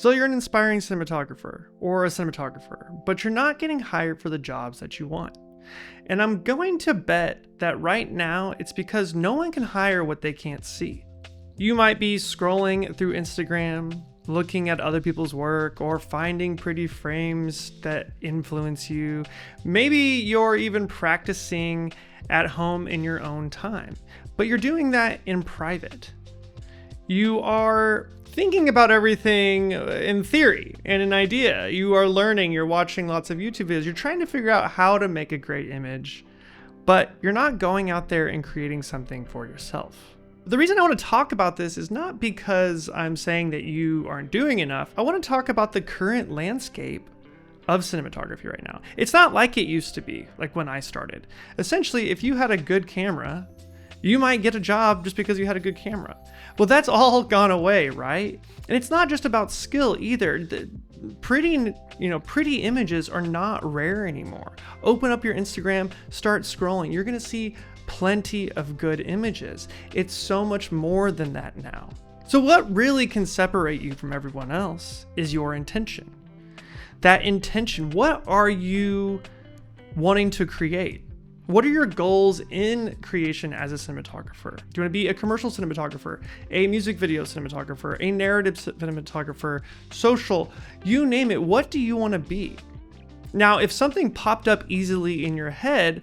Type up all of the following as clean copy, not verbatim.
So you're an inspiring cinematographer or a cinematographer, but you're not getting hired for the jobs that you want. And I'm going to bet that right now it's because no one can hire what they can't see. You might be scrolling through Instagram, looking at other people's work, or finding pretty frames that influence you. Maybe you're even practicing at home in your own time, but you're doing that in private. You are thinking about everything in theory and an idea. You are learning, you're watching lots of YouTube videos, you're trying to figure out how to make a great image, but you're not going out there and creating something for yourself. The reason I want to talk about this is not because I'm saying that you aren't doing enough. I want to talk about the current landscape of cinematography right now. It's not like it used to be, like when I started. Essentially, if you had a good camera, you might get a job just because you had a good camera. Well, that's all gone away, right? And it's not just about skill either. Pretty images are not rare anymore. Open up your Instagram, start scrolling. You're gonna see plenty of good images. It's so much more than that now. So what really can separate you from everyone else is your intention. That intention, what are you wanting to create? What are your goals in creation as a cinematographer? Do you want to be a commercial cinematographer, a music video cinematographer, a narrative cinematographer, social, you name it? What do you want to be? Now, if something popped up easily in your head,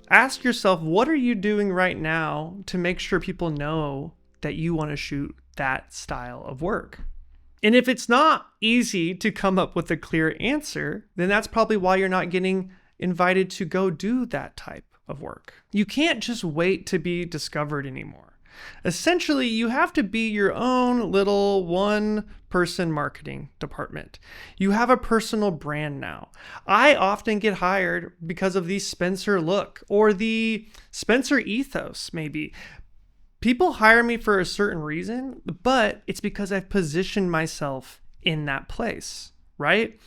ask yourself, what are you doing right now to make sure people know that you want to shoot that style of work? And if it's not easy to come up with a clear answer, then that's probably why you're not getting invited to go do that type of work. You can't just wait to be discovered anymore. Essentially, you have to be your own little one-person marketing department. You have a personal brand now. I often get hired because of the Spencer look or the Spencer ethos, maybe. People hire me for a certain reason, but it's because I've positioned myself in that place, right?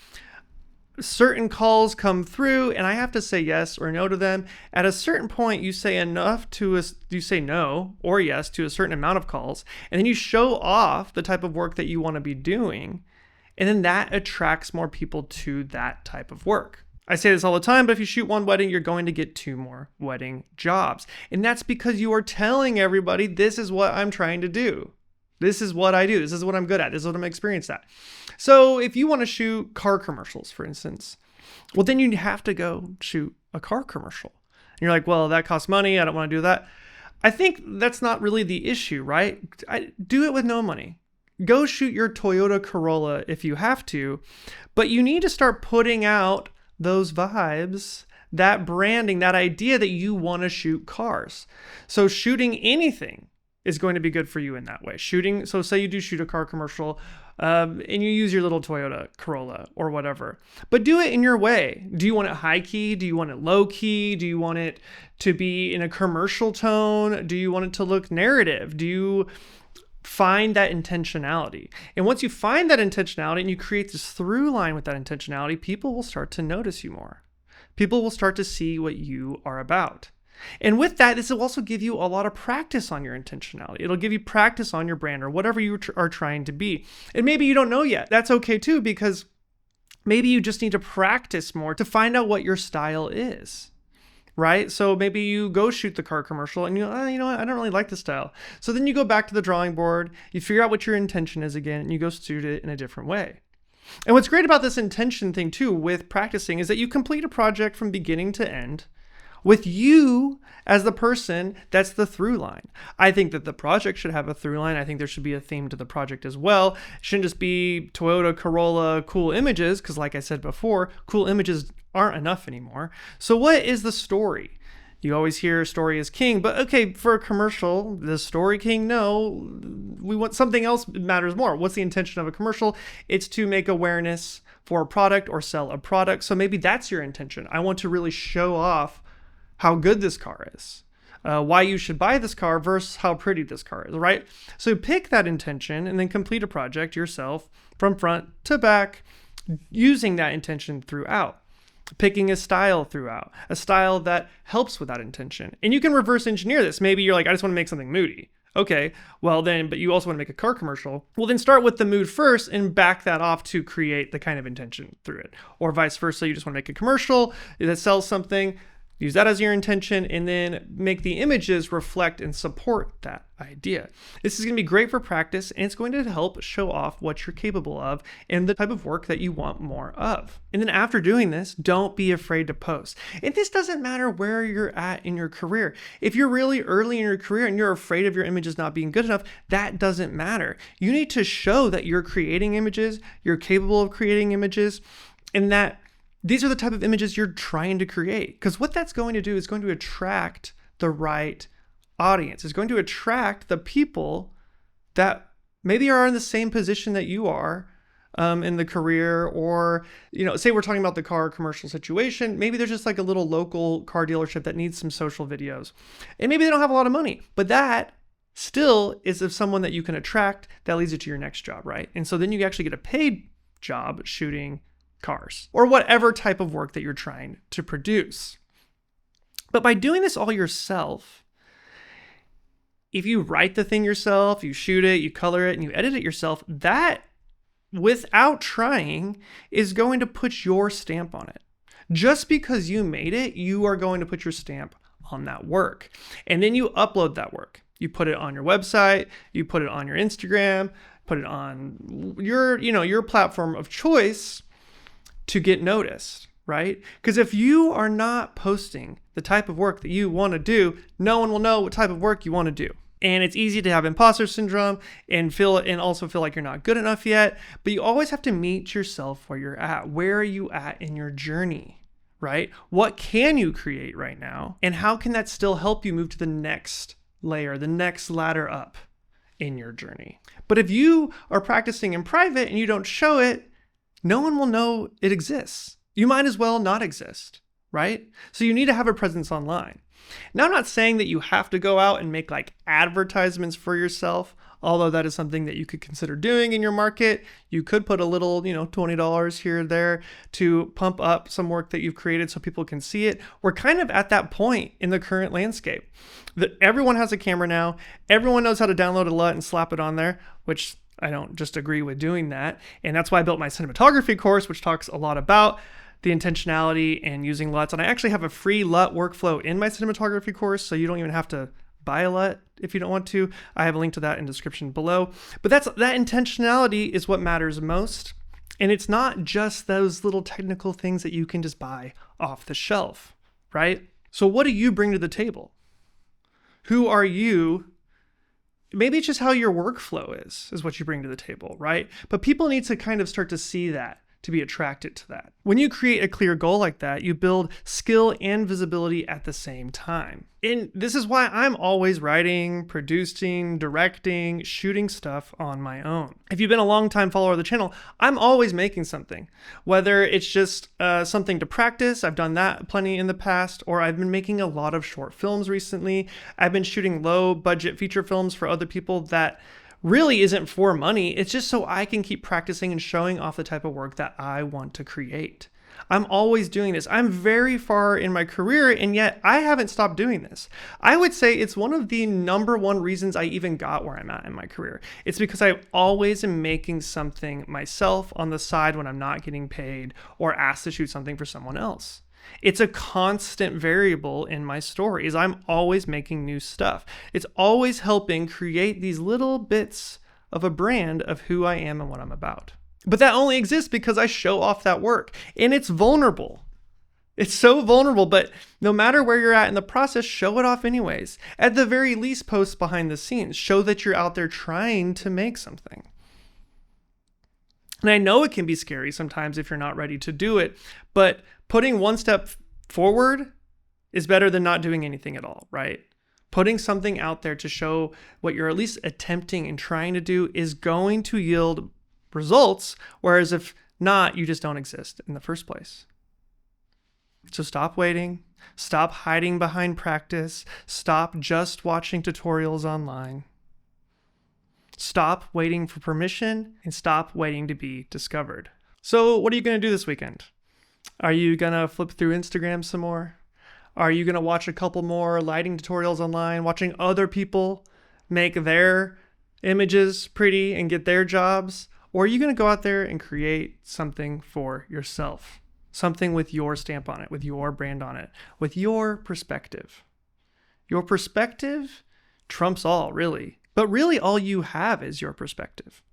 Certain calls come through and I have to say yes or no to them. At a certain point, you say you say no or yes to a certain amount of calls, and then you show off the type of work that you want to be doing. And then that attracts more people to that type of work. I say this all the time, but if you shoot one wedding, you're going to get 2 more wedding jobs. And that's because you are telling everybody, this is what I'm trying to do. This is what I do. This is what I'm good at. This is what I'm experienced at. So if you want to shoot car commercials, for instance, well, then you have to go shoot a car commercial. And you're like, well, that costs money. I don't want to do that. I think that's not really the issue, right? Do it with no money. Go shoot your Toyota Corolla if you have to, but you need to start putting out those vibes, that branding, that idea that you want to shoot cars. So shooting anything is going to be good for you in that way. So say you do shoot a car commercial and you use your little Toyota Corolla or whatever, but do it in your way. Do you want it high key? Do you want it low key? Do you want it to be in a commercial tone? Do you want it to look narrative? Do you find that intentionality? And once you find that intentionality and you create this through line with that intentionality, people will start to notice you more. People will start to see what you are about. And with that, this will also give you a lot of practice on your intentionality. It'll give you practice on your brand or whatever you are trying to be. And maybe you don't know yet. That's okay too, because maybe you just need to practice more to find out what your style is, right? So maybe you go shoot the car commercial and you know what? I don't really like the style. So then you go back to the drawing board, you figure out what your intention is again, and you go shoot it in a different way. And what's great about this intention thing too with practicing is that you complete a project from beginning to end with you as the person that's the through line. I think that the project should have a through line. I think there should be a theme to the project as well. It shouldn't just be Toyota Corolla cool images, because like I said before, cool images aren't enough anymore. So what is the story? You always hear story is king, but okay, for a commercial, the story king, no, we want something else matters more. What's the intention of a commercial? It's to make awareness for a product or sell a product. So maybe that's your intention. I want to really show off how good this car is, why you should buy this car versus how pretty this car is, right? So pick that intention and then complete a project yourself from front to back using that intention throughout. Picking a style throughout, a style that helps with that intention. And you can reverse engineer this. Maybe you're like, I just want to make something moody. Okay, well then, but you also want to make a car commercial. Well, then start with the mood first and back that off to create the kind of intention through it. Or vice versa, you just want to make a commercial that sells something, use that as your intention, and then make the images reflect and support that idea. This is going to be great for practice, and it's going to help show off what you're capable of and the type of work that you want more of. And then after doing this, don't be afraid to post. And this doesn't matter where you're at in your career. If you're really early in your career and you're afraid of your images not being good enough, that doesn't matter. You need to show that you're creating images, you're capable of creating images, and that these are the type of images you're trying to create. Because what that's going to do is going to attract the right audience. It's going to attract the people that maybe are in the same position that you are in the career, or, say we're talking about the car commercial situation. Maybe there's just like a little local car dealership that needs some social videos. And maybe they don't have a lot of money, but that still is of someone that you can attract that leads you to your next job, right? And so then you actually get a paid job shooting cars or whatever type of work that you're trying to produce. But by doing this all yourself, if you write the thing yourself, you shoot it, you color it, and you edit it yourself, that without trying is going to put your stamp on it. Just because you made it, you are going to put your stamp on that work. And then you upload that work. You put it on your website, you put it on your Instagram, put it on your platform of choice to get noticed, right? Because if you are not posting the type of work that you want to do, no one will know what type of work you want to do. And it's easy to have imposter syndrome and also feel like you're not good enough yet. But you always have to meet yourself where you're at. Where are you at in your journey, right? What can you create right now? And how can that still help you move to the next layer, the next ladder up in your journey? But if you are practicing in private and you don't show it, no one will know it exists. You might as well not exist, right? So you need to have a presence online. Now, I'm not saying that you have to go out and make like advertisements for yourself, although that is something that you could consider doing in your market. You could put a little, $20 here or there to pump up some work that you've created so people can see it. We're kind of at that point in the current landscape that everyone has a camera now. Everyone knows how to download a LUT and slap it on there, which I don't just agree with doing that. And that's why I built my cinematography course, which talks a lot about the intentionality and using LUTs. And I actually have a free LUT workflow in my cinematography course, so you don't even have to buy a LUT if you don't want to. I have a link to that in the description below. But that intentionality is what matters most. And it's not just those little technical things that you can just buy off the shelf, right? So what do you bring to the table? Who are you? Maybe it's just how your workflow is what you bring to the table, right? But people need to kind of start to see that, to be attracted to that. When you create a clear goal like that, you build skill and visibility at the same time. And this is why I'm always writing, producing, directing, shooting stuff on my own. If you've been a long time follower of the channel, I'm always making something. Whether it's just something to practice, I've done that plenty in the past, or I've been making a lot of short films recently. I've been shooting low budget feature films for other people that really isn't for money. It's just so I can keep practicing and showing off the type of work that I want to create. I'm always doing this. I'm very far in my career, and yet I haven't stopped doing this. I would say it's one of the number one reasons I even got where I'm at in my career. It's because I always am making something myself on the side when I'm not getting paid or asked to shoot something for someone else. It's a constant variable in my stories. I'm always making new stuff. It's always helping create these little bits of a brand of who I am and what I'm about. But that only exists because I show off that work, and it's vulnerable. It's so vulnerable, but no matter where you're at in the process, show it off anyways. At the very least, post behind the scenes. Show that you're out there trying to make something. And I know it can be scary sometimes if you're not ready to do it, but putting one step forward is better than not doing anything at all, right? Putting something out there to show what you're at least attempting and trying to do is going to yield results, whereas if not, you just don't exist in the first place. So stop waiting, stop hiding behind practice, stop just watching tutorials online. Stop waiting for permission and stop waiting to be discovered. So what are you going to do this weekend? Are you going to flip through Instagram some more? Are you going to watch a couple more lighting tutorials online, watching other people make their images pretty and get their jobs? Or are you going to go out there and create something for yourself? Something with your stamp on it, with your brand on it, with your perspective. Your perspective trumps all, really. But really, all you have is your perspective,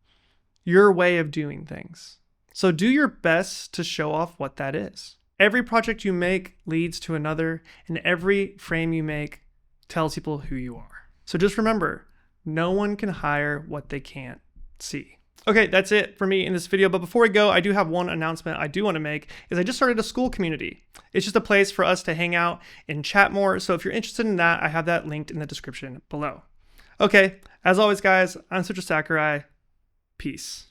your way of doing things. So do your best to show off what that is. Every project you make leads to another, and every frame you make tells people who you are. So just remember, no one can hire what they can't see. Okay, that's it for me in this video. But before we go, I do have one announcement I do want to make is I just started a school community. It's just a place for us to hang out and chat more. So if you're interested in that, I have that linked in the description below. Okay, as always, guys, I'm Sutra Sakurai. Peace.